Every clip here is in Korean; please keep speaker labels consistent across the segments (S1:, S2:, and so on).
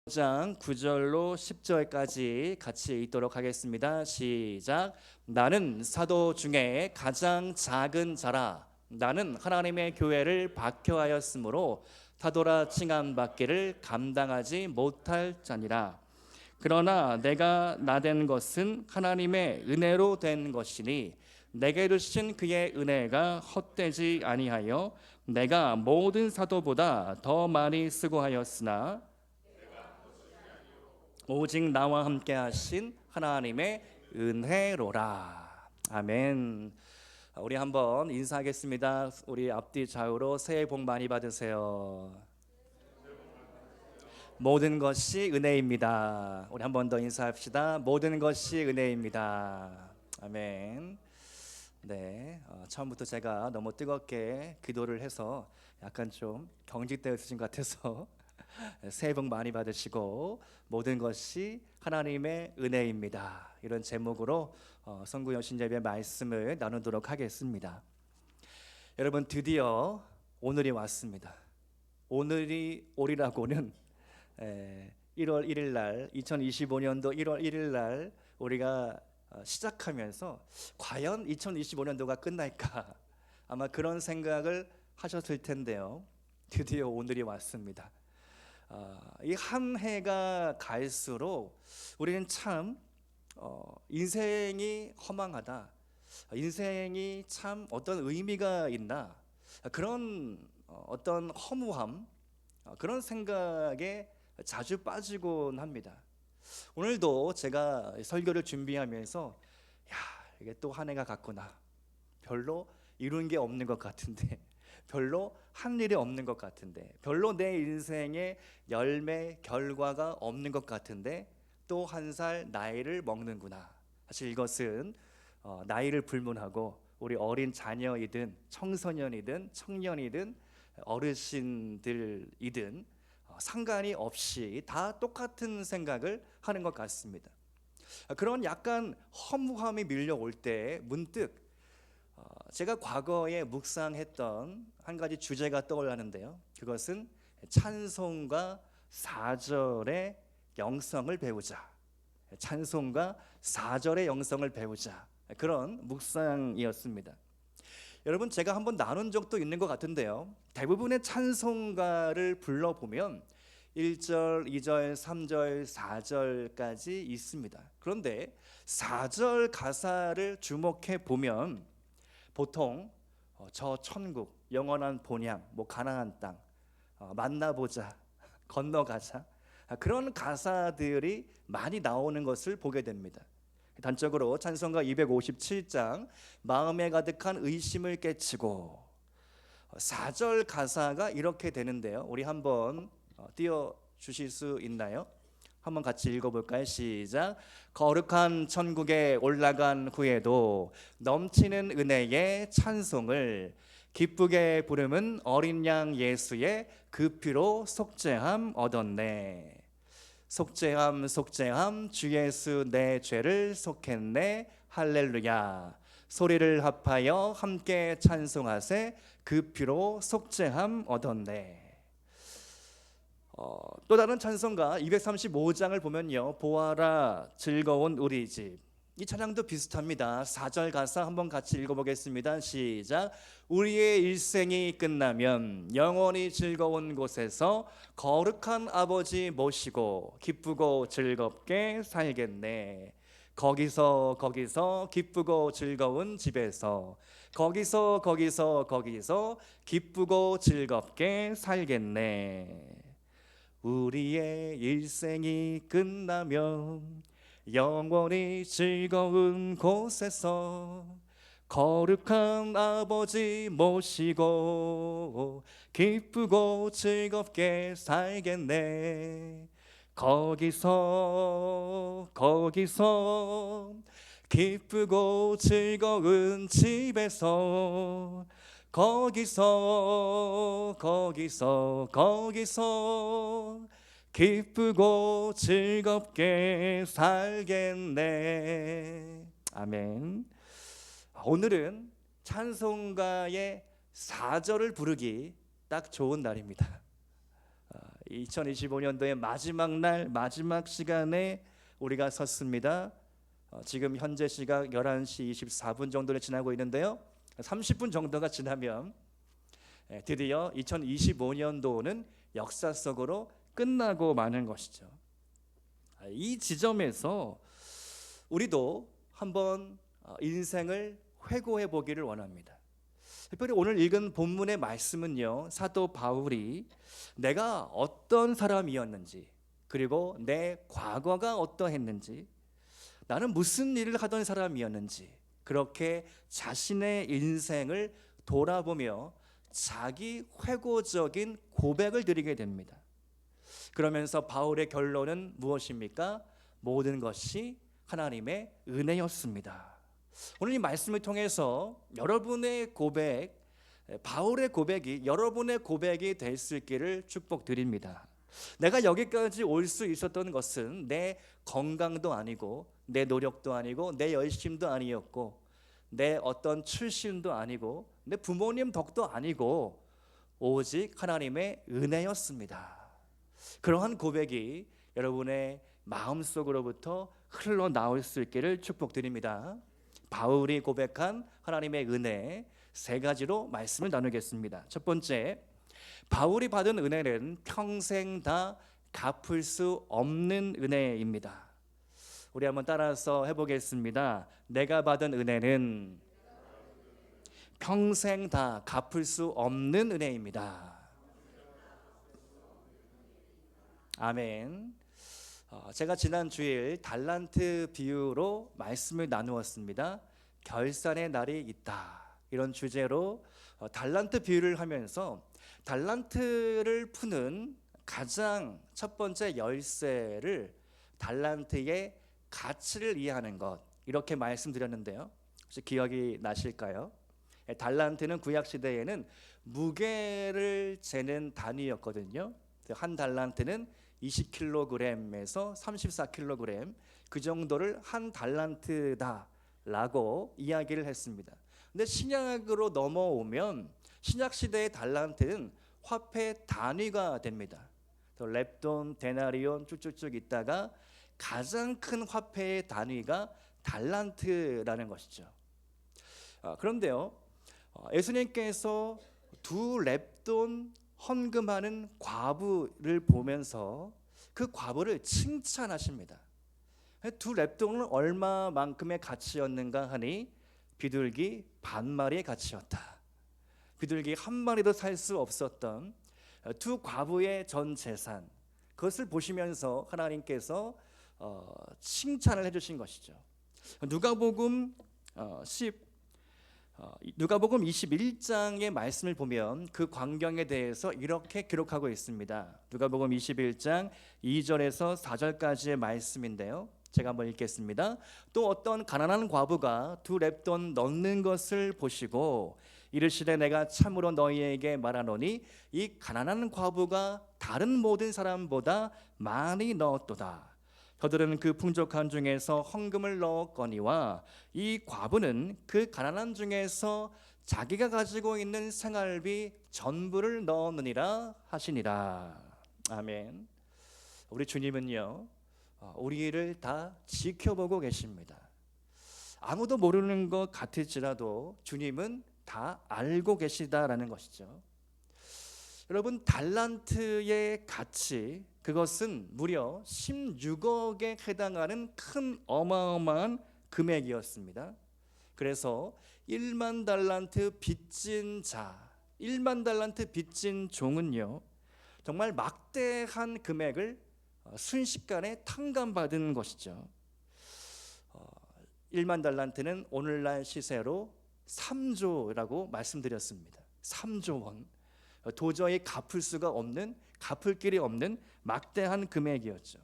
S1: 장 9절로 10절까지 같이 읽도록 하겠습니다. 시작. 나는 사도 중에 가장 작은 자라. 나는 하나님의 교회를 박해하였으므로 타도라 칭함받기를 감당하지 못할 자니라. 그러나 내가 나된 것은 하나님의 은혜로 된 것이니 내게 주신 그의 은혜가 헛되지 아니하여 내가 모든 사도보다 더 많이 수고하였으나 오직 나와 함께 하신 하나님의 은혜로라. 아멘. 우리 한번 인사하겠습니다. 우리 앞뒤 좌우로 새해 복 많이 받으세요. 모든 것이 은혜입니다. 우리 한 번 더 인사합시다. 모든 것이 은혜입니다. 아멘. 네, 처음부터 제가 너무 뜨겁게 기도를 해서 약간 좀 경직되어 있으신 것 같아서 새해 복 많이 받으시고 모든 것이 하나님의 은혜입니다. 이런 제목으로 선구 여신예배 말씀을 나누도록 하겠습니다. 여러분, 드디어 오늘이 왔습니다. 오늘이 오리라고는 1월 1일 날 2025년도 1월 1일 날 우리가 시작하면서 과연 2025년도가 끝날까 아마 그런 생각을 하셨을 텐데요. 드디어 오늘이 왔습니다. 이 한 해가 갈수록 우리는 참 인생이 허망하다, 인생이 참 어떤 의미가 있나, 그런 어떤 허무함, 그런 생각에 자주 빠지곤 합니다. 오늘도 제가 설교를 준비하면서 이게 또 한 해가 갔구나, 별로 이룬 게 없는 것 같은데, 별로 한 일이 없는 것 같은데, 별로 내 인생에 열매 결과가 없는 것 같은데 또 한 살 나이를 먹는구나. 사실 이것은 나이를 불문하고 우리 어린 자녀이든 청소년이든 청년이든 어르신들이든 상관이 없이 다 똑같은 생각을 하는 것 같습니다. 그런 약간 허무함이 밀려올 때 문득 제가 과거에 묵상했던 한 가지 주제가 떠올랐는데요. 그것은 찬송가 4절의 영성을 배우자. 찬송가 4절의 영성을 배우자. 그런 묵상이었습니다. 여러분, 제가 한번 나눈 적도 있는 것 같은데요. 대부분의 찬송가를 불러보면 1절, 2절, 3절, 4절까지 있습니다. 그런데 4절 가사를 주목해 보면 보통 저 천국, 영원한 본향, 가나안 땅, 만나보자, 건너가자, 그런 가사들이 많이 나오는 것을 보게 됩니다. 단적으로 찬송가 257장 마음에 가득한 의심을 깨치고, 4절 가사가 이렇게 되는데요. 우리 한번 띄워주실 수 있나요? 한번 같이 읽어볼까요? 시작. 거룩한 천국에 올라간 후에도 넘치는 은혜의 찬송을 기쁘게 부르는 어린 양 예수의 그 피로 속죄함 얻었네. 속죄함 속죄함 주 예수 내 죄를 속했네. 할렐루야. 소리를 합하여 함께 찬송하세. 그 피로 속죄함 얻었네. 또 다른 찬송가 235장을 보면요, 보아라 즐거운 우리 집, 이 찬양도 비슷합니다. 4절 가사 한번 같이 읽어보겠습니다. 시작. 우리의 일생이 끝나면 영원히 즐거운 곳에서 거룩한 아버지 모시고 기쁘고 즐겁게 살겠네. 거기서 기쁘고 즐거운 집에서 거기서 기쁘고 즐겁게 살겠네. 우리의 일생이 끝나면 영원히 즐거운 곳에서 거룩한 아버지 모시고 기쁘고 즐겁게 살겠네. 거기서 기쁘고 즐거운 집에서 거기서 기쁘고 즐겁게 살겠네. 아멘. 오늘은 찬송가의 4절을 부르기 딱 좋은 날입니다. 2025년도의 마지막 날 마지막 시간에 우리가 섰습니다. 지금 현재 시각 11시 24분 정도를 지나고 있는데요. 30분 정도가 지나면 드디어 2025년도는 역사 속으로 끝나고 마는 것이죠. 이 지점에서 우리도 한번 인생을 회고해 보기를 원합니다. 특별히 오늘 읽은 본문의 말씀은요, 사도 바울이 내가 어떤 사람이었는지, 그리고 내 과거가 어떠했는지, 나는 무슨 일을 하던 사람이었는지, 그렇게 자신의 인생을 돌아보며 자기 회고적인 고백을 드리게 됩니다. 그러면서 바울의 결론은 무엇입니까? 모든 것이 하나님의 은혜였습니다. 오늘 이 말씀을 통해서 여러분의 고백, 바울의 고백이 여러분의 고백이 될 수 있기를 축복드립니다. 내가 여기까지 올 수 있었던 것은 내 건강도 아니고, 내 노력도 아니고, 내 열심도 아니었고, 내 어떤 출신도 아니고, 내 부모님 덕도 아니고, 오직 하나님의 은혜였습니다. 그러한 고백이 여러분의 마음속으로부터 흘러나올 수 있기를 축복드립니다. 바울이 고백한 하나님의 은혜 세 가지로 말씀을 나누겠습니다. 첫 번째, 바울이 받은 은혜는 평생 다 갚을 수 없는 은혜입니다. 우리 한번 따라서 해보겠습니다. 내가 받은 은혜는 평생 다 갚을 수 없는 은혜입니다. 아멘. 제가 지난 주일 달란트 비유로 말씀을 나누었습니다. 결산의 날이 있다, 이런 주제로 달란트 비유를 하면서 달란트를 푸는 가장 첫 번째 열쇠를 달란트의 가치를 이해하는 것, 이렇게 말씀드렸는데요. 혹시 기억이 나실까요? 달란트는 구약시대에는 무게를 재는 단위였거든요. 한 달란트는 20kg에서 34kg, 그 정도를 한 달란트다라고 이야기를 했습니다. 근데 신약으로 넘어오면 신약 시대의 달란트는 화폐 단위가 됩니다. 렙돈, 데나리온 쭉쭉쭉 있다가 가장 큰 화폐의 단위가 달란트라는 것이죠. 그런데요, 예수님께서 두 렙돈 헌금하는 과부를 보면서 그 과부를 칭찬하십니다. 두 렙돈은 얼마만큼의 가치였는가 하니 비둘기 반 마리의 가치였다. 비둘기 한 마리도 살 수 없었던 두 과부의 전 재산, 그것을 보시면서 하나님께서 칭찬을 해주신 것이죠. 누가복음 21장의 말씀을 보면 그 광경에 대해서 이렇게 기록하고 있습니다. 누가복음 21장 2절에서 4절까지의 말씀인데요, 제가 한번 읽겠습니다. 또 어떤 가난한 과부가 두 렙돈 넣는 것을 보시고 이르시되 내가 참으로 너희에게 말하노니 이 가난한 과부가 다른 모든 사람보다 많이 넣었도다. 저들은 그 풍족한 중에서 헌금을 넣었거니와 이 과부는 그 가난한 중에서 자기가 가지고 있는 생활비 전부를 넣었느니라 하시니라. 아멘. 우리 주님은요, 우리를 다 지켜보고 계십니다. 아무도 모르는 것 같을지라도 주님은 다 알고 계시다라는 것이죠. 여러분, 달란트의 가치, 그것은 무려 16억에 해당하는 큰 어마어마한 금액이었습니다. 그래서 1만 달란트 빚진 자, 1만 달란트 빚진 종은요, 정말 막대한 금액을 순식간에 탕감받은 것이죠. 1만 달란트는 오늘날 시세로 3조라고 말씀드렸습니다. 3조 원. 도저히 갚을 수가 없는, 갚을 길이 없는 막대한 금액이었죠.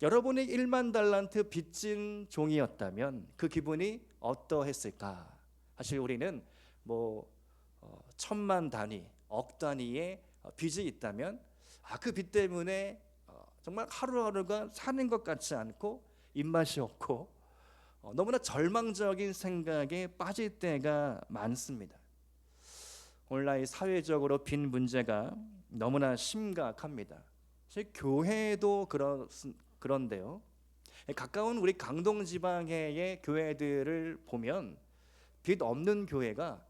S1: 여러분이 1만 달란트 빚진 종이었다면 그 기분이 어떠했을까? 사실 우리는 1,000만 단위, 억 단위의 빚이 있다면 그 빚 때문에 정말 하루하루가 사는 것 같지 않고 입맛이 없고 너무나 절망적인 생각에 빠질 때가 많습니다. 오늘날 사회적으로 빚 문제가 너무나 심각합니다. 사실 교회도 그런데요. 가까운 우리 강동 지방의 교회들을 보면 빚 없는 교회가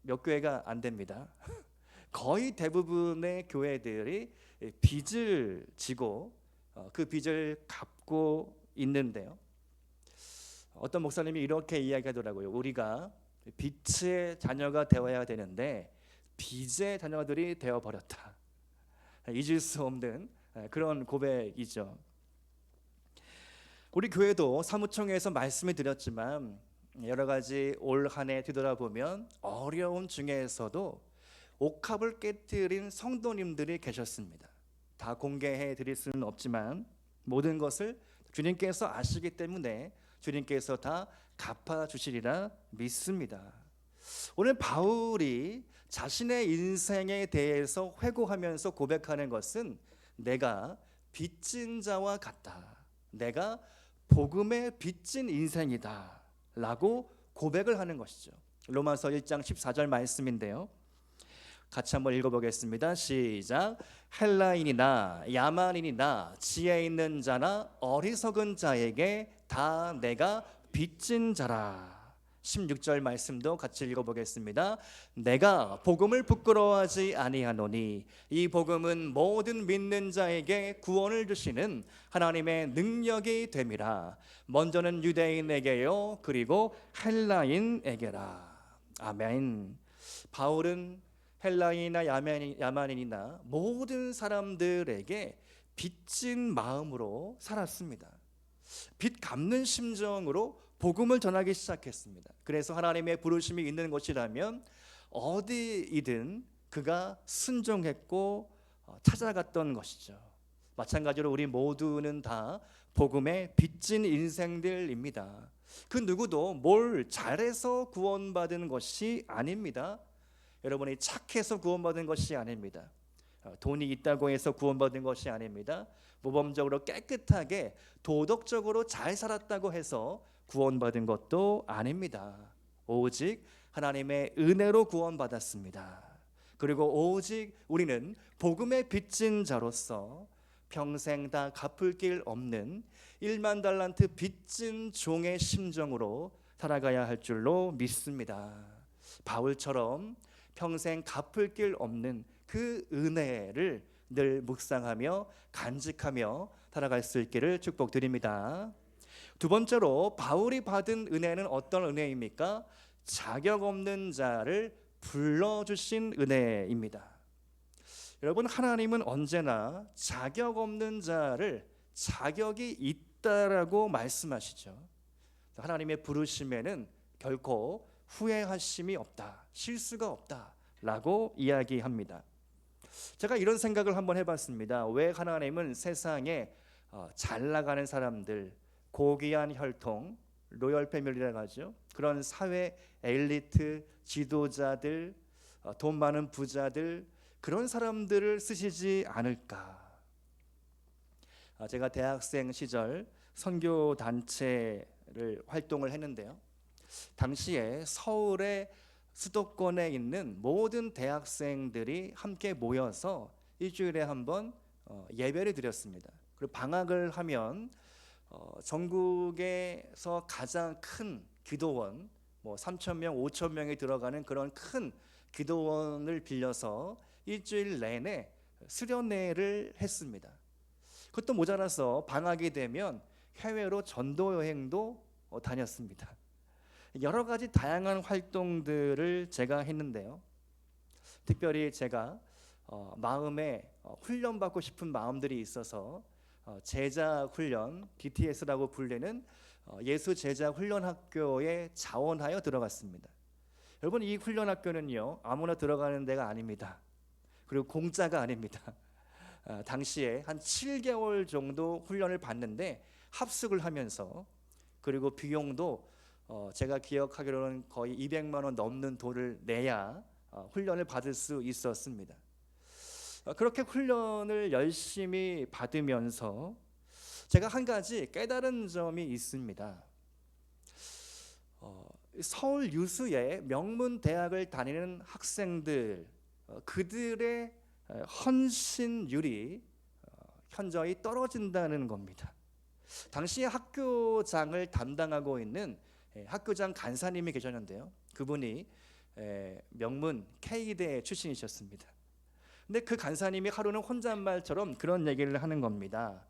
S1: 몇 교회가 안 됩니다. 거의 대부분의 교회들이 빚을 지고 그 빚을 갚고 있는데요. 어떤 목사님이 이렇게 이야기하더라고요. 우리가 빚의 자녀가 되어야 되는데 빚의 자녀들이 되어버렸다. 잊을 수 없는 그런 고백이죠. 우리 교회도 사무총회에서 말씀을 드렸지만 여러 가지 올 한 해 뒤돌아보면 어려운 중에서도 옥합을 깨뜨린 성도님들이 계셨습니다. 다 공개해 드릴 수는 없지만 모든 것을 주님께서 아시기 때문에 주님께서 다 갚아주시리라 믿습니다. 오늘 바울이 자신의 인생에 대해서 회고하면서 고백하는 것은 내가 빚진 자와 같다. 내가 복음에 빚진 인생이다 라고 고백을 하는 것이죠. 로마서 1장 14절 말씀인데요, 같이 한번 읽어보겠습니다. 시작. 헬라인이나 야만인이나 지혜 있는 자나 어리석은 자에게 다 내가 빚진 자라. 16절 말씀도 같이 읽어보겠습니다. 내가 복음을 부끄러워하지 아니하노니 이 복음은 모든 믿는 자에게 구원을 주시는 하나님의 능력이 됨이라. 먼저는 유대인에게요 그리고 헬라인에게라. 아멘. 바울은 헬라인이나 야만인이나 모든 사람들에게 빚진 마음으로 살았습니다. 빚 갚는 심정으로 복음을 전하기 시작했습니다. 그래서 하나님의 부르심이 있는 곳이라면 어디이든 그가 순종했고 찾아갔던 것이죠. 마찬가지로 우리 모두는 다 복음에 빚진 인생들입니다. 그 누구도 뭘 잘해서 구원받은 것이 아닙니다. 여러분이 착해서 구원받은 것이 아닙니다. 돈이 있다고 해서 구원받은 것이 아닙니다. 모범적으로 깨끗하게 도덕적으로 잘 살았다고 해서 구원받은 것도 아닙니다. 오직 하나님의 은혜로 구원받았습니다. 그리고 오직 우리는 복음에 빚진 자로서 평생 다 갚을 길 없는 1만 달란트 빚진 종의 심정으로 살아가야 할 줄로 믿습니다. 바울처럼 평생 갚을 길 없는 그 은혜를 늘 묵상하며 간직하며 살아갈 수 있기를 축복드립니다. 두 번째로 바울이 받은 은혜는 어떤 은혜입니까? 자격 없는 자를 불러주신 은혜입니다. 여러분, 하나님은 언제나 자격 없는 자를 자격이 있다라고 말씀하시죠. 하나님의 부르심에는 결코 후회하심이 없다, 실수가 없다라고 이야기합니다. 제가 이런 생각을 한번 해봤습니다. 왜 하나님은 세상에 잘 나가는 사람들, 고귀한 혈통, 로열 패밀리라고 하죠, 그런 사회 엘리트 지도자들, 돈 많은 부자들, 그런 사람들을 쓰시지 않을까? 제가 대학생 시절 선교 단체를 활동을 했는데요, 당시에 서울의 수도권에 있는 모든 대학생들이 함께 모여서 일주일에 한 번 예배를 드렸습니다. 그리고 방학을 하면 전국에서 가장 큰 기도원, 3,000명, 5,000명이 들어가는 그런 큰 기도원을 빌려서 일주일 내내 수련회를 했습니다. 그것도 모자라서 방학이 되면 해외로 전도 여행도 다녔습니다. 여러 가지 다양한 활동들을 제가 했는데요, 특별히 제가 마음에 훈련받고 싶은 마음들이 있어서 제자 훈련, BTS라고 불리는 예수 제자 훈련학교에 자원하여 들어갔습니다. 여러분, 이 훈련학교는요 아무나 들어가는 데가 아닙니다. 그리고 공짜가 아닙니다. 당시에 한 7개월 정도 훈련을 받는데 합숙을 하면서, 그리고 비용도 제가 기억하기로는 거의 200만 원 넘는 돈을 내야 훈련을 받을 수 있었습니다. 그렇게 훈련을 열심히 받으면서 제가 한 가지 깨달은 점이 있습니다. 서울 유수의 명문 대학을 다니는 학생들, 그들의 헌신율이 현저히 떨어진다는 겁니다. 당시 학교장을 담당하고 있는 학교장 간사님이 계셨는데요. 그분이 명문 K대 출신이셨습니다. 근데 그 간사님이 하루는 혼잣말처럼 그런 얘기를 하는 겁니다.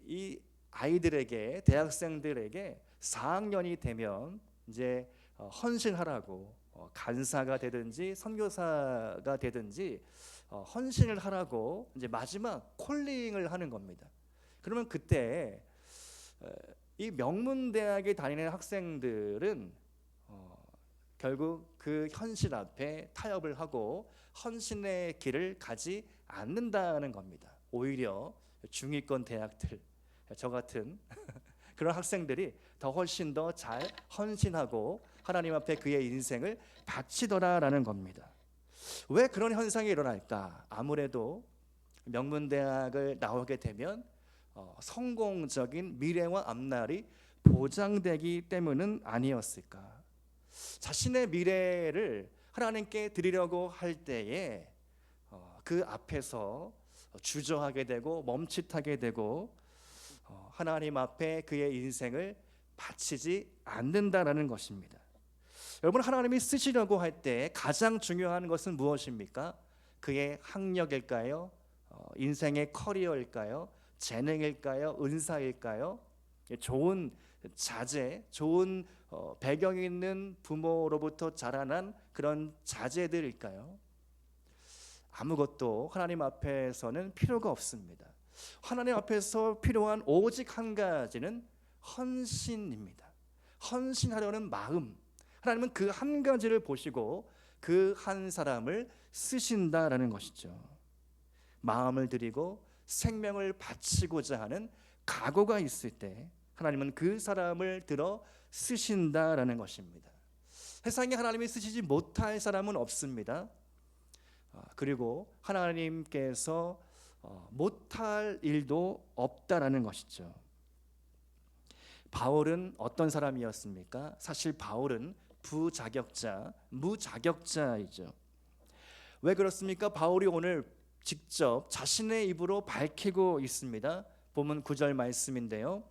S1: 이 아이들에게, 대학생들에게 4학년이 되면 이제 헌신하라고, 간사가 되든지 선교사가 되든지 헌신을 하라고 이제 마지막 콜링을 하는 겁니다. 그러면 그때 이 명문대학에 다니는 학생들은 결국 그 현실 앞에 타협을 하고 헌신의 길을 가지 않는다는 겁니다. 오히려 중위권 대학들, 저 같은 그런 학생들이 더 훨씬 더 잘 헌신하고 하나님 앞에 그의 인생을 바치더라라는 겁니다. 왜 그런 현상이 일어날까? 아무래도 명문대학을 나오게 되면 성공적인 미래와 앞날이 보장되기 때문은 아니었을까? 자신의 미래를 하나님께 드리려고 할 때에 그 앞에서 주저하게 되고 멈칫하게 되고 하나님 앞에 그의 인생을 바치지 않는다라는 것입니다. 여러분, 하나님이 쓰시려고 할 때 가장 중요한 것은 무엇입니까? 그의 학력일까요? 인생의 커리어일까요? 재능일까요? 은사일까요? 좋은 자제, 좋은 배경 있는 부모로부터 자라난 그런 자제들일까요? 아무것도 하나님 앞에서는 필요가 없습니다. 하나님 앞에서 필요한 오직 한 가지는 헌신입니다. 헌신하려는 마음. 하나님은 그 한 가지를 보시고 그 한 사람을 쓰신다라는 것이죠. 마음을 드리고 생명을 바치고자 하는 각오가 있을 때 하나님은 그 사람을 들어 쓰신다라는 것입니다. 세상에 하나님이 쓰시지 못할 사람은 없습니다. 그리고 하나님께서 못할 일도 없다라는 것이죠. 바울은 어떤 사람이었습니까? 사실 바울은 부자격자, 무자격자이죠. 왜 그렇습니까? 바울이 오늘 직접 자신의 입으로 밝히고 있습니다. 본문 9절 말씀인데요.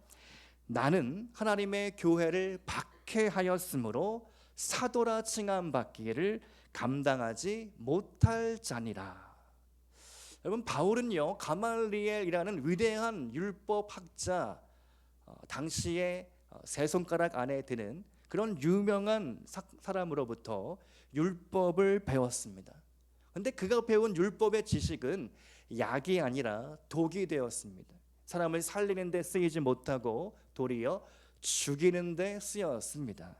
S1: 나는 하나님의 교회를 박해하였으므로 사도라 칭함받기를 감당하지 못할 자니라. 여러분, 바울은요, 가말리엘이라는 위대한 율법학자, 당시에 세 손가락 안에 드는 그런 유명한 사람으로부터 율법을 배웠습니다. 근데 그가 배운 율법의 지식은 약이 아니라 독이 되었습니다. 사람을 살리는 데 쓰이지 못하고 도리어 죽이는 데 쓰였습니다.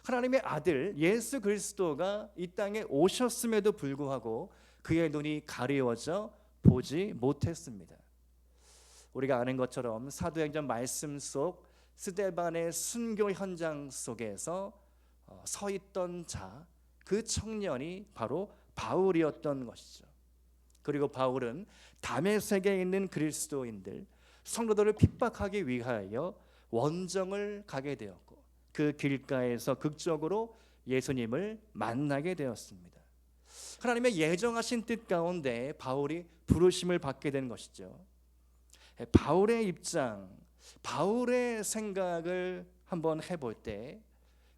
S1: 하나님의 아들 예수 그리스도가 이 땅에 오셨음에도 불구하고 그의 눈이 가리워져 보지 못했습니다. 우리가 아는 것처럼 사도행전 말씀 속 스데반의 순교 현장 속에서 서 있던 자, 그 청년이 바로 바울이었던 것이죠. 그리고 바울은 다메섹에 있는 그리스도인들, 성도들을 핍박하기 위하여 원정을 가게 되었고 그 길가에서 극적으로 예수님을 만나게 되었습니다. 하나님의 예정하신 뜻 가운데 바울이 부르심을 받게 된 것이죠. 바울의 입장, 바울의 생각을 한번 해볼 때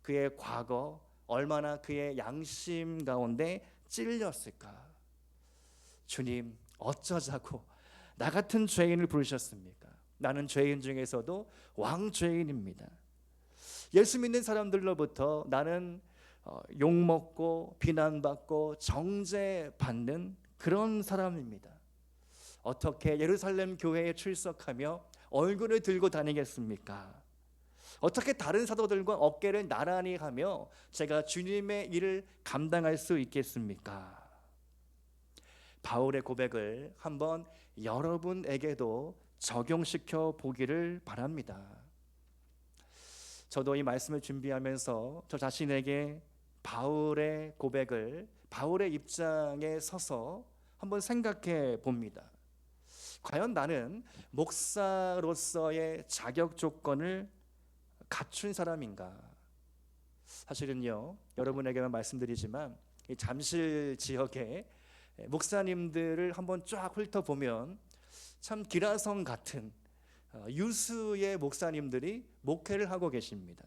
S1: 그의 과거, 얼마나 그의 양심 가운데 찔렸을까? 주님, 어쩌자고 나 같은 죄인을 부르셨습니까? 나는 죄인 중에서도 왕죄인입니다. 예수 믿는 사람들로부터 나는 욕먹고 비난받고 정죄받는 그런 사람입니다. 어떻게 예루살렘 교회에 출석하며 얼굴을 들고 다니겠습니까? 어떻게 다른 사도들과 어깨를 나란히 하며 제가 주님의 일을 감당할 수 있겠습니까? 바울의 고백을 한번 여러분에게도 적용시켜 보기를 바랍니다. 저도 이 말씀을 준비하면서 저 자신에게 바울의 고백을, 바울의 입장에 서서 한번 생각해 봅니다. 과연 나는 목사로서의 자격 조건을 갖춘 사람인가? 사실은요, 여러분에게만 말씀드리지만 이 잠실 지역에 목사님들을 한번 쫙 훑어보면 참 기라성 같은 유수의 목사님들이 목회를 하고 계십니다.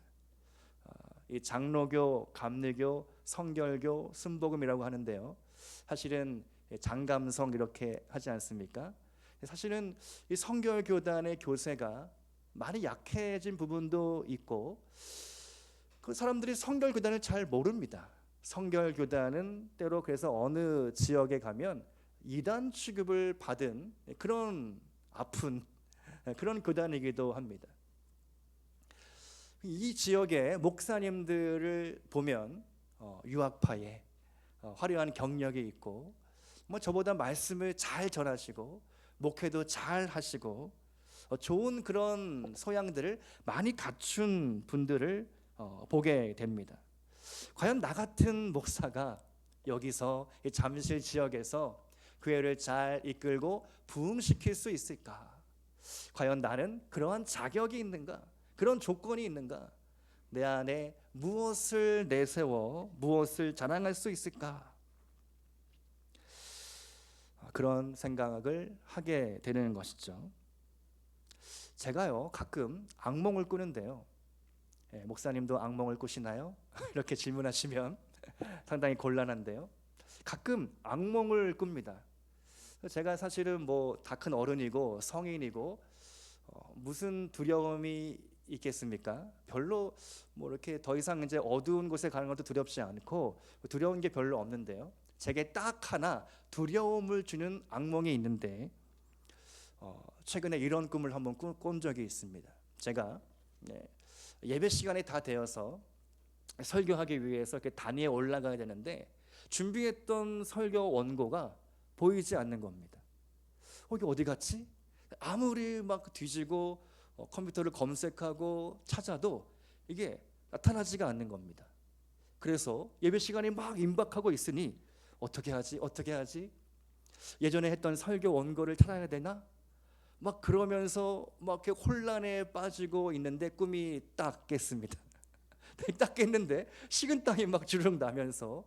S1: 이 장로교, 감리교, 성결교, 순복음이라고 하는데요. 사실은 장감성 이렇게 하지 않습니까? 사실은 이 성결교단의 교세가 많이 약해진 부분도 있고, 그 사람들이 성결교단을 잘 모릅니다. 성결교단은 때로 그래서 어느 지역에 가면 이단 취급을 받은 그런 아픈 그런 교단이기도 합니다. 이 지역의 목사님들을 보면 유학파의 화려한 경력이 있고, 뭐 저보다 말씀을 잘 전하시고 목회도 잘 하시고 좋은 그런 소양들을 많이 갖춘 분들을 보게 됩니다. 과연 나 같은 목사가 여기서 이 잠실 지역에서 교회를 잘 이끌고 부흥시킬 수 있을까? 과연 나는 그러한 자격이 있는가? 그런 조건이 있는가? 내 안에 무엇을 내세워 무엇을 자랑할 수 있을까? 그런 생각을 하게 되는 것이죠. 제가요 가끔 악몽을 꾸는데요. 목사님도 악몽을 꾸시나요? 이렇게 질문하시면 상당히 곤란한데요. 가끔 악몽을 꿉니다. 제가 사실은 뭐 다 큰 어른이고 성인이고 무슨 두려움이 있겠습니까? 별로 뭐 이렇게 더 이상 이제 어두운 곳에 가는 것도 두렵지 않고 두려운 게 별로 없는데요. 제게 딱 하나 두려움을 주는 악몽이 있는데 최근에 이런 꿈을 한번 꾼 적이 있습니다. 제가 예배 시간이 다 되어서 설교하기 위해서 이렇게 단위에 올라가야 되는데 준비했던 설교 원고가 보이지 않는 겁니다. 이게 어디 갔지? 아무리 막 뒤지고 컴퓨터를 검색하고 찾아도 이게 나타나지가 않는 겁니다. 그래서 예배 시간이 막 임박하고 있으니 어떻게 하지? 예전에 했던 설교 원고를 찾아야 되나? 막 그러면서 막 이렇게 혼란에 빠지고 있는데 꿈이 딱 깼습니다. 딱 깼는데 식은땀이 막 주르륵 나면서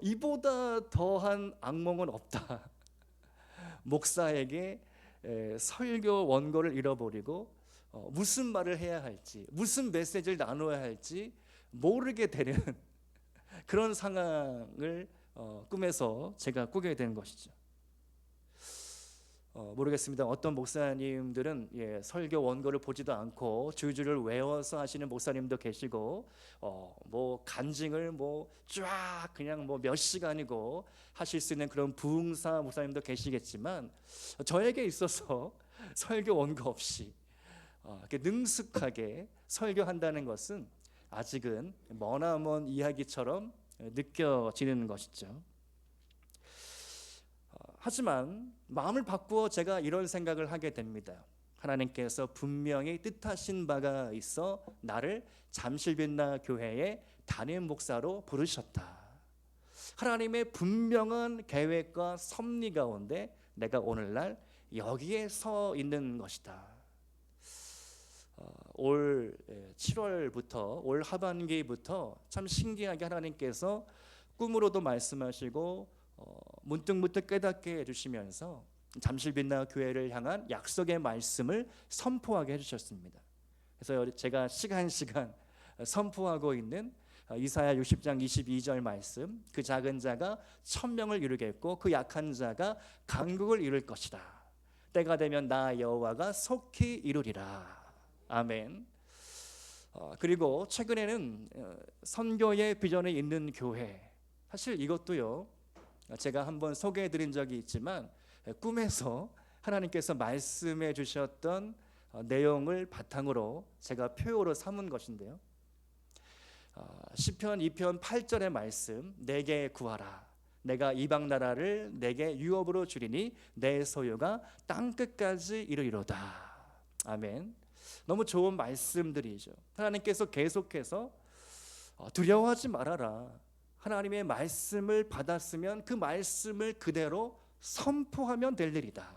S1: 이보다 더한 악몽은 없다. 목사에게 설교 원고를 잃어버리고 무슨 말을 해야 할지, 무슨 메시지를 나눠야 할지 모르게 되는 그런 상황을 꿈에서 제가 꾸게 된 것이죠. 모르겠습니다. 어떤 목사님들은 설교 원고를 보지도 않고 줄줄을 외워서 하시는 목사님도 계시고, 뭐 간증을 뭐 쫙 그냥 뭐 몇 시간이고 하실 수 있는 그런 부흥사 목사님도 계시겠지만, 저에게 있어서 설교 원고 없이 이렇게 능숙하게 설교한다는 것은 아직은 머나먼 이야기처럼 느껴지는 것이죠. 하지만 마음을 바꾸어 제가 이런 생각을 하게 됩니다. 하나님께서 분명히 뜻하신 바가 있어 나를 잠실빛나 교회의 담임 목사로 부르셨다. 하나님의 분명한 계획과 섭리 가운데 내가 오늘날 여기에 서 있는 것이다. 올 7월부터 올 하반기부터 참 신기하게 하나님께서 꿈으로도 말씀하시고 문득문득 깨닫게 해주시면서 잠실빛나 교회를 향한 약속의 말씀을 선포하게 해주셨습니다. 그래서 제가 시간 선포하고 있는 이사야 60장 22절 말씀, 그 작은 자가 1000명을 이루겠고 그 약한 자가 강국을 이룰 것이다. 때가 되면 나 여호와가 속히 이루리라. 아멘. 그리고 최근에는 선교의 비전이 있는 교회, 사실 이것도요 제가 한번 소개해드린 적이 있지만 꿈에서 하나님께서 말씀해 주셨던 내용을 바탕으로 제가 표어로 삼은 것인데요. 시편 2편 8절의 말씀, 내게 구하라. 내가 이방 나라를 내게 유업으로 주리니 내 소유가 땅끝까지 이르리로다. 아멘. 너무 좋은 말씀들이죠. 하나님께서 계속해서 두려워하지 말아라. 하나님의 말씀을 받았으면 그 말씀을 그대로 선포하면 될 일이다.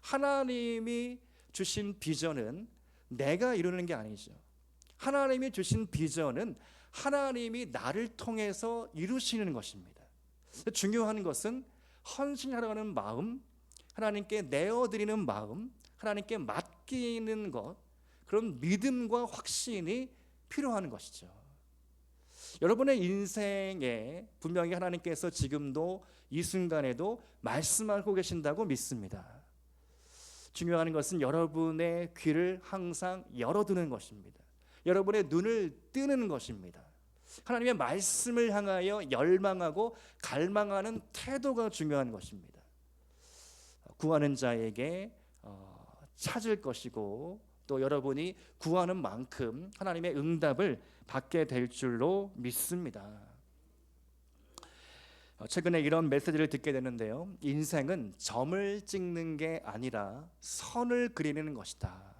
S1: 하나님이 주신 비전은 내가 이루는 게 아니죠. 하나님이 주신 비전은 하나님이 나를 통해서 이루시는 것입니다. 중요한 것은 헌신하려는 마음, 하나님께 내어드리는 마음, 하나님께 맡기는 것, 그런 믿음과 확신이 필요한 것이죠. 여러분의 인생에 분명히 하나님께서 지금도 이 순간에도 말씀하고 계신다고 믿습니다. 중요한 것은 여러분의 귀를 항상 열어두는 것입니다. 여러분의 눈을 뜨는 것입니다. 하나님의 말씀을 향하여 열망하고 갈망하는 태도가 중요한 것입니다. 구하는 자에게 찾을 것이고, 또 여러분이 구하는 만큼 하나님의 응답을 받게 될 줄로 믿습니다. 최근에 이런 메시지를 듣게 되는데요. 인생은 점을 찍는 게 아니라 선을 그리는 것이다.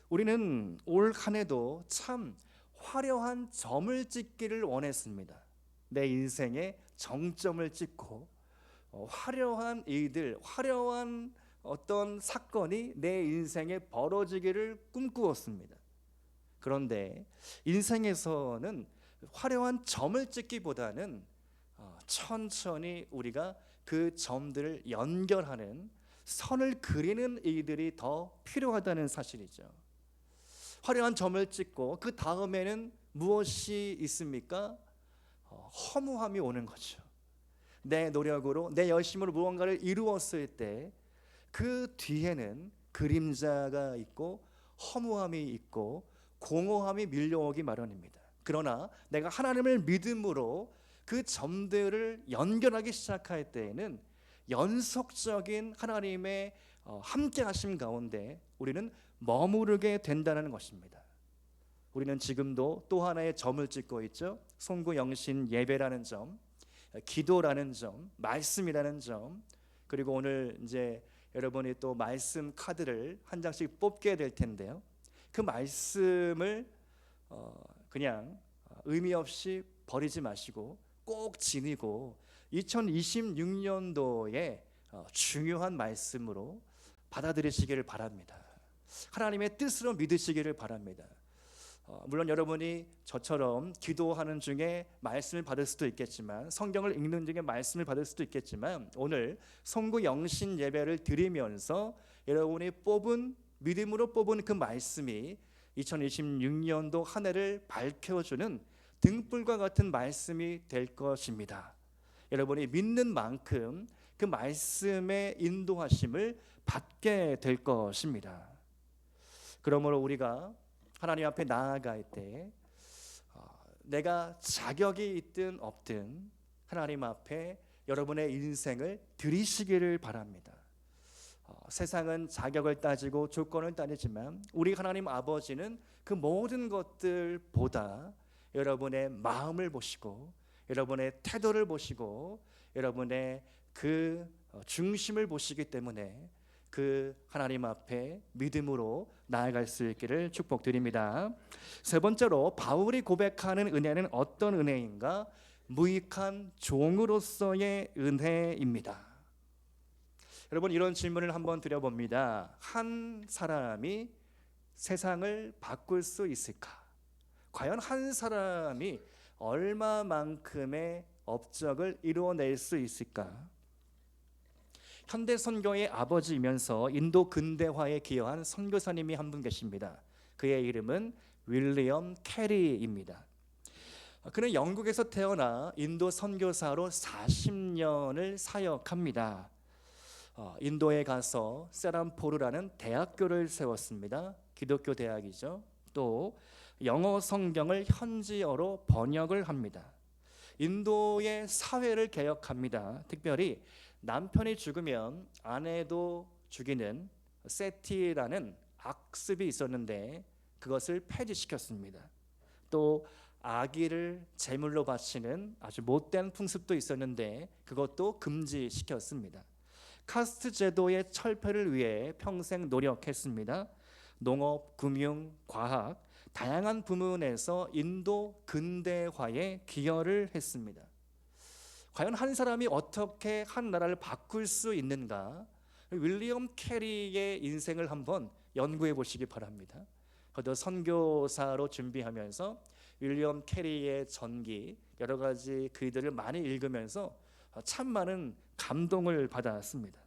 S1: 우리는 올 한 해도 참 화려한 점을 찍기를 원했습니다. 내 인생에 정점을 찍고 화려한 일들, 화려한 어떤 사건이 내 인생에 벌어지기를 꿈꾸었습니다. 그런데 인생에서는 화려한 점을 찍기보다는 천천히 우리가 그 점들을 연결하는, 선을 그리는 일들이 더 필요하다는 사실이죠. 화려한 점을 찍고 그 다음에는 무엇이 있습니까? 허무함이 오는 거죠. 내 노력으로, 내 열심으로 무언가를 이루었을 때 그 뒤에는 그림자가 있고 허무함이 있고 공허함이 밀려오기 마련입니다. 그러나 내가 하나님을 믿음으로 그 점들을 연결하기 시작할 때에는 연속적인 하나님의 함께 하심 가운데 우리는 머무르게 된다는 것입니다. 우리는 지금도 또 하나의 점을 찍고 있죠. 송구영신 예배라는 점, 기도라는 점, 말씀이라는 점, 그리고 오늘 이제 여러분이 또 말씀 카드를 한 장씩 뽑게 될 텐데요. 그 말씀을 그냥 의미 없이 버리지 마시고 꼭 지니고 2026년도에 중요한 말씀으로 받아들이시기를 바랍니다. 하나님의 뜻으로 믿으시기를 바랍니다. 물론 여러분이 저처럼 기도하는 중에 말씀을 받을 수도 있겠지만, 성경을 읽는 중에 말씀을 받을 수도 있겠지만, 오늘 송구 영신 예배를 드리면서 여러분이 믿음으로 뽑은 그 말씀이 2026년도 한 해를 밝혀주는 등불과 같은 말씀이 될 것입니다. 여러분이 믿는 만큼 그 말씀의 인도하심을 받게 될 것입니다. 그러므로 우리가 하나님 앞에 나아갈 때 내가 자격이 있든 없든 하나님 앞에 여러분의 인생을 드리시기를 바랍니다. 세상은 자격을 따지고 조건을 따지지만 우리 하나님 아버지는 그 모든 것들보다 여러분의 마음을 보시고 여러분의 태도를 보시고 여러분의 그 중심을 보시기 때문에 그 하나님 앞에 믿음으로 나아갈 수 있기를 축복드립니다. 세 번째로 바울이 고백하는 은혜는 어떤 은혜인가? 무익한 종으로서의 은혜입니다. 여러분, 이런 질문을 한번 드려봅니다. 한 사람이 세상을 바꿀 수 있을까? 과연 한 사람이 얼마만큼의 업적을 이루어낼 수 있을까? 현대 선교의 아버지이면서 인도 근대화에 기여한 선교사님이 한 분 계십니다. 그의 이름은 윌리엄 캐리입니다. 그는 영국에서 태어나 인도 선교사로 40년을 사역합니다. 인도에 가서 세람포르라는 대학교를 세웠습니다. 기독교 대학이죠. 또 영어 성경을 현지어로 번역을 합니다. 인도의 사회를 개혁합니다. 특별히 남편이 죽으면 아내도 죽이는 세티라는 악습이 있었는데 그것을 폐지시켰습니다. 또 아기를 제물로 바치는 아주 못된 풍습도 있었는데 그것도 금지시켰습니다. 카스트 제도의 철폐를 위해 평생 노력했습니다. 농업, 금융, 과학, 다양한 부문에서 인도 근대화에 기여를 했습니다. 과연 한 사람이 어떻게 한 나라를 바꿀 수 있는가? 윌리엄 캐리의 인생을 한번 연구해 보시기 바랍니다. 저도 선교사로 준비하면서 윌리엄 캐리의 전기, 여러 가지 글들을 많이 읽으면서 참 많은 감동을 받았습니다.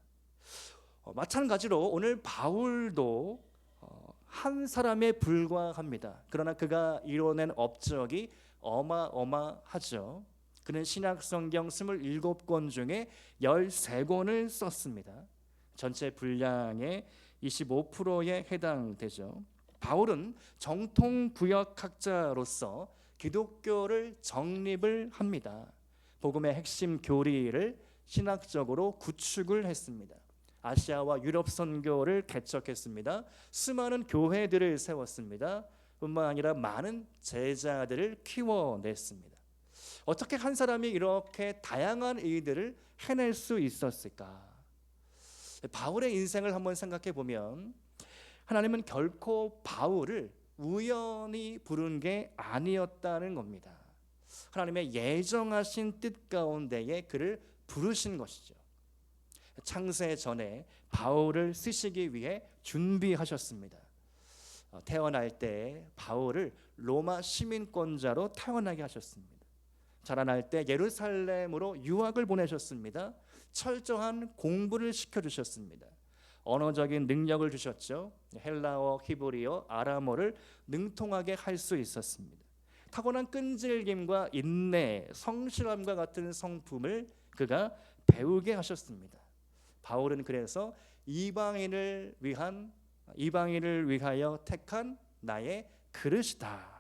S1: 마찬가지로 오늘 바울도 한 사람에 불과합니다. 그러나 그가 이뤄낸 업적이 어마어마하죠. 그는 신약 성경 27권 중에 13권을 썼습니다. 전체 분량의 25%에 해당되죠. 바울은 정통구역학자로서 기독교를 정립을 합니다. 복음의 핵심 교리를 신학적으로 구축을 했습니다. 아시아와 유럽 선교를 개척했습니다. 수많은 교회들을 세웠습니다. 뿐만 아니라 많은 제자들을 키워냈습니다. 어떻게 한 사람이 이렇게 다양한 일들을 해낼 수 있었을까? 바울의 인생을 한번 생각해 보면 하나님은 결코 바울을 우연히 부른 게 아니었다는 겁니다. 하나님의 예정하신 뜻 가운데에 그를 부르신 것이죠. 창세 전에 바울을 쓰시기 위해 준비하셨습니다. 태어날 때 바울을 로마 시민권자로 태어나게 하셨습니다. 자라날 때 예루살렘으로 유학을 보내셨습니다. 철저한 공부를 시켜주셨습니다. 언어적인 능력을 주셨죠. 헬라어, 히브리어, 아람어를 능통하게 할 수 있었습니다. 타고난 끈질김과 인내, 성실함과 같은 성품을 그가 배우게 하셨습니다. 바울은 그래서 이방인을 위하여 택한 나의 그릇이다.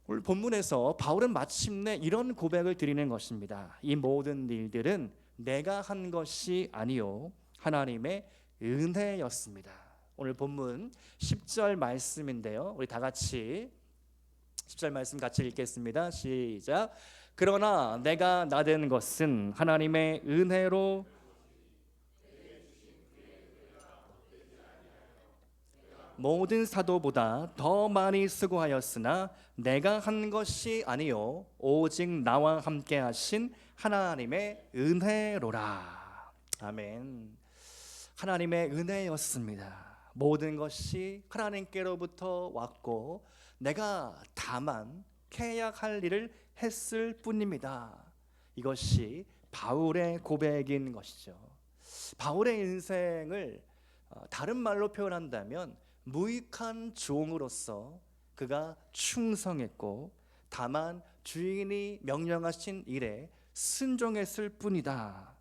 S1: 오늘 본문에서 바울은 마침내 이런 고백을 드리는 것입니다. 이 모든 일들은 내가 한 것이 아니요 하나님의 은혜였습니다. 오늘 본문 10절 말씀인데요. 우리 다 같이 10절 말씀 같이 읽겠습니다. 시작. 그러나 내가 나된 것은 하나님의 은혜로 모든 사도보다 더 많이 수고하였으나 내가 한 것이 아니요 오직 나와 함께 하신 하나님의 은혜로라. 아멘. 하나님의 은혜였습니다. 모든 것이 하나님께로부터 왔고 내가 다만 계약할 일을 했을 뿐입니다. 이것이 바울의 고백인 것이죠. 바울의 인생을 다른 말로 표현한다면 무익한 종으로서 그가 충성했고 다만 주인이 명령하신 일에 순종했을 뿐이다.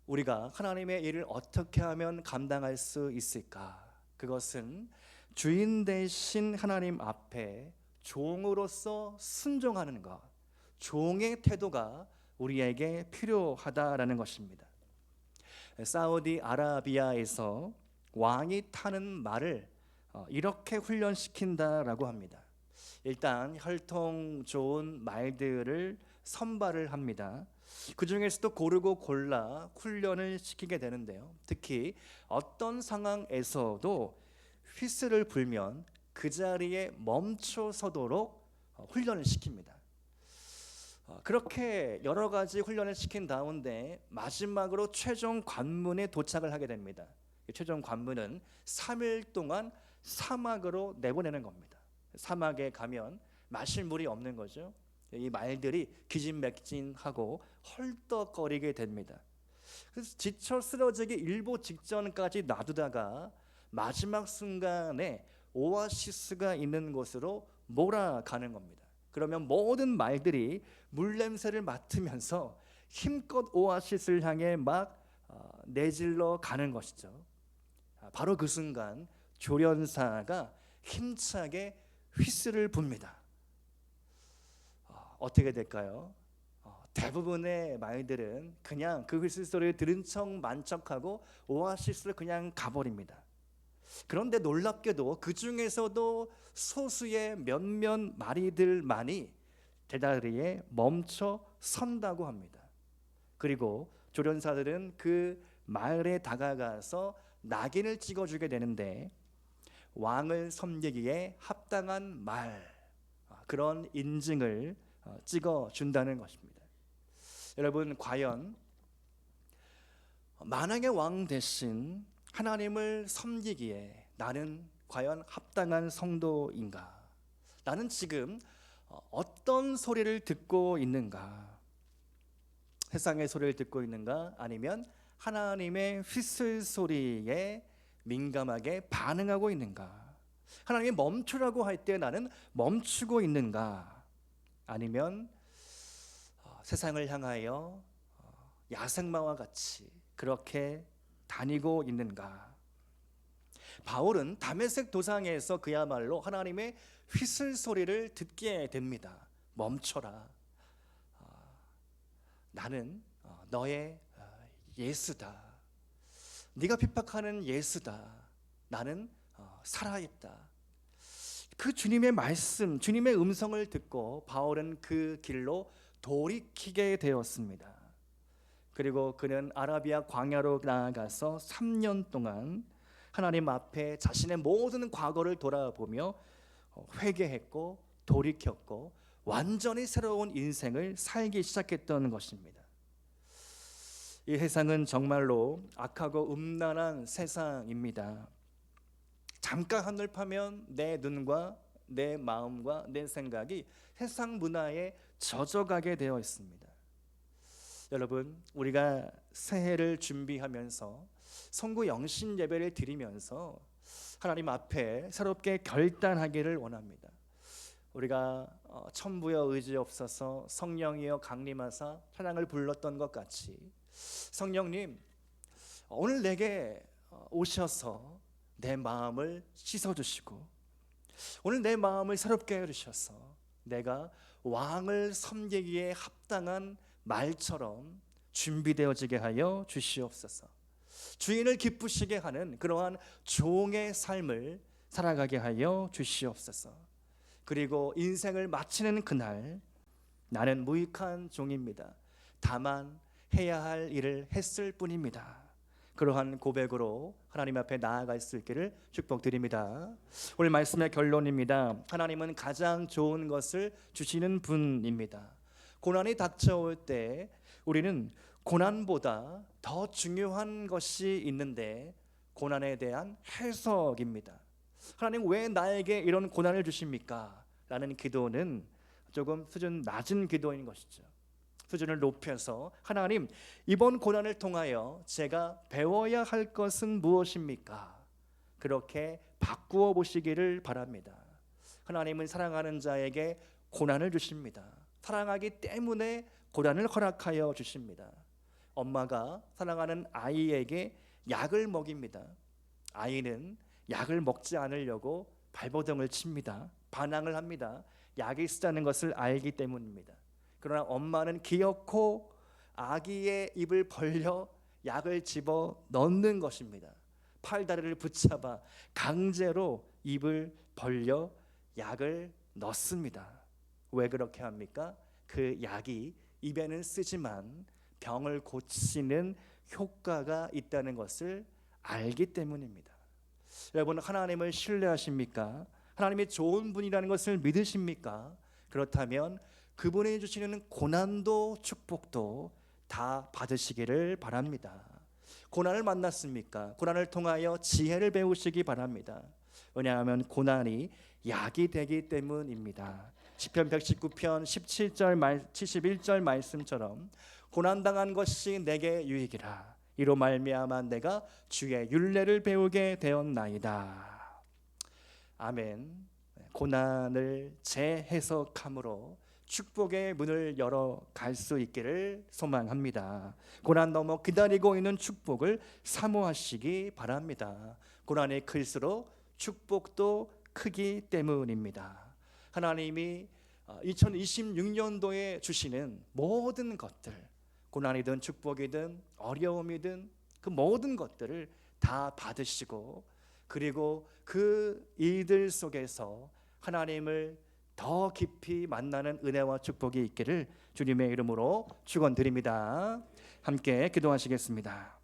S1: 우리가 하나님의 일을 어떻게 하면 감당할 수 있을까? 그것은 주인 되신 하나님 앞에 종으로서 순종하는 것, 종의 태도가 우리에게 필요하다라는 것입니다. 사우디아라비아에서 왕이 타는 말을 이렇게 훈련시킨다라고 합니다. 일단 혈통 좋은 말들을 선발을 합니다. 그 중에서도 고르고 골라 훈련을 시키게 되는데요. 특히 어떤 상황에서도 휘슬을 불면 그 자리에 멈춰 서도록 훈련을 시킵니다. 그렇게 여러 가지 훈련을 시킨 가운데 마지막으로 최종 관문에 도착을 하게 됩니다. 최종 관문은 3일 동안 사막으로 내보내는 겁니다. 사막에 가면 마실 물이 없는 거죠. 이 말들이 기진맥진하고 헐떡거리게 됩니다. 그래서 지쳐 쓰러지기 일보 직전까지 놔두다가 마지막 순간에 오아시스가 있는 곳으로 몰아가는 겁니다. 그러면 모든 말들이 물 냄새를 맡으면서 힘껏 오아시스를 향해 막 내질러 가는 것이죠. 바로 그 순간 조련사가 힘차게 휘슬을 붑니다. 어떻게 될까요? 대부분의 말들은 그냥 그 휘슬 소리를 들은 척 만척하고 오아시스로 그냥 가버립니다. 그런데 놀랍게도 그 중에서도 소수의 몇몇 마리들만이 대다리에 멈춰 선다고 합니다. 그리고 조련사들은 그 마을에 다가가서 낙인을 찍어주게 되는데 왕을 섬기기에 합당한 말, 그런 인증을 찍어준다는 것입니다. 여러분, 과연 만왕의 왕 대신 하나님을 섬기기에 나는 과연 합당한 성도인가? 나는 지금 어떤 소리를 듣고 있는가? 세상의 소리를 듣고 있는가? 아니면 하나님의 휘슬 소리에 민감하게 반응하고 있는가? 하나님이 멈추라고 할 때 나는 멈추고 있는가? 아니면 세상을 향하여 야생마와 같이 그렇게 다니고 있는가? 바울은 다메섹 도상에서 그야말로 하나님의 휘슬 소리를 듣게 됩니다. 멈춰라. 나는 너의 예수다. 네가 핍박하는 예수다. 나는 살아있다. 그 주님의 말씀, 주님의 음성을 듣고 바울은 그 길로 돌이키게 되었습니다. 그리고 그는 아라비아 광야로 나아가서 3년 동안 하나님 앞에 자신의 모든 과거를 돌아보며 회개했고 돌이켰고 완전히 새로운 인생을 살기 시작했던 것입니다. 이 세상은 정말로 악하고 음란한 세상입니다. 잠깐 하늘 파면 내 눈과 내 마음과 내 생각이 세상 문화에 젖어가게 되어 있습니다. 여러분, 우리가 새해를 준비하면서 성구 영신 예배를 드리면서 하나님 앞에 새롭게 결단하기를 원합니다. 우리가 천부여 의지없어서 성령이여 강림하사 찬양을 불렀던 것 같이 성령님 오늘 내게 오셔서 내 마음을 씻어주시고 오늘 내 마음을 새롭게 해주셔서 내가 왕을 섬기기에 합당한 말처럼 준비되어지게 하여 주시옵소서. 주인을 기쁘시게 하는 그러한 종의 삶을 살아가게 하여 주시옵소서. 그리고 인생을 마치는 그날 나는 무익한 종입니다. 다만 해야 할 일을 했을 뿐입니다. 그러한 고백으로 하나님 앞에 나아갈 수 있기를 축복드립니다. 오늘 말씀의 결론입니다. 하나님은 가장 좋은 것을 주시는 분입니다. 고난이 닥쳐올 때 우리는 고난보다 더 중요한 것이 있는데 고난에 대한 해석입니다. 하나님 왜 나에게 이런 고난을 주십니까? 라는 기도는 조금 수준 낮은 기도인 것이죠. 수준을 높여서 하나님 이번 고난을 통하여 제가 배워야 할 것은 무엇입니까? 그렇게 바꾸어 보시기를 바랍니다. 하나님은 사랑하는 자에게 고난을 주십니다. 사랑하기 때문에 고난을 허락하여 주십니다. 엄마가 사랑하는 아이에게 약을 먹입니다. 아이는 약을 먹지 않으려고 발버둥을 칩니다. 반항을 합니다. 약이 쓰다는 것을 알기 때문입니다. 그러나 엄마는 기어코 아기의 입을 벌려 약을 집어 넣는 것입니다. 팔다리를 붙잡아 강제로 입을 벌려 약을 넣습니다. 왜 그렇게 합니까? 그 약이 입에는 쓰지만 병을 고치는 효과가 있다는 것을 알기 때문입니다. 여러분, 하나님을 신뢰하십니까? 하나님이 좋은 분이라는 것을 믿으십니까? 그렇다면 그분이 주시는 고난도 축복도 다 받으시기를 바랍니다. 고난을 만났습니까? 고난을 통하여 지혜를 배우시기 바랍니다. 왜냐하면 고난이 약이 되기 때문입니다. 시편 119편 17절 71절 말씀처럼 고난당한 것이 내게 유익이라 이로 말미암아 내가 주의 율례를 배우게 되었나이다. 아멘. 고난을 재해석함으로 축복의 문을 열어갈 수 있기를 소망합니다. 고난 넘어 기다리고 있는 축복을 사모하시기 바랍니다. 고난이 클수록 축복도 크기 때문입니다. 하나님이 2026년도에 주시는 모든 것들, 고난이든 축복이든 어려움이든 그 모든 것들을 다 받으시고 그리고 그 일들 속에서 하나님을 더 깊이 만나는 은혜와 축복이 있기를 주님의 이름으로 축원드립니다. 함께 기도하시겠습니다.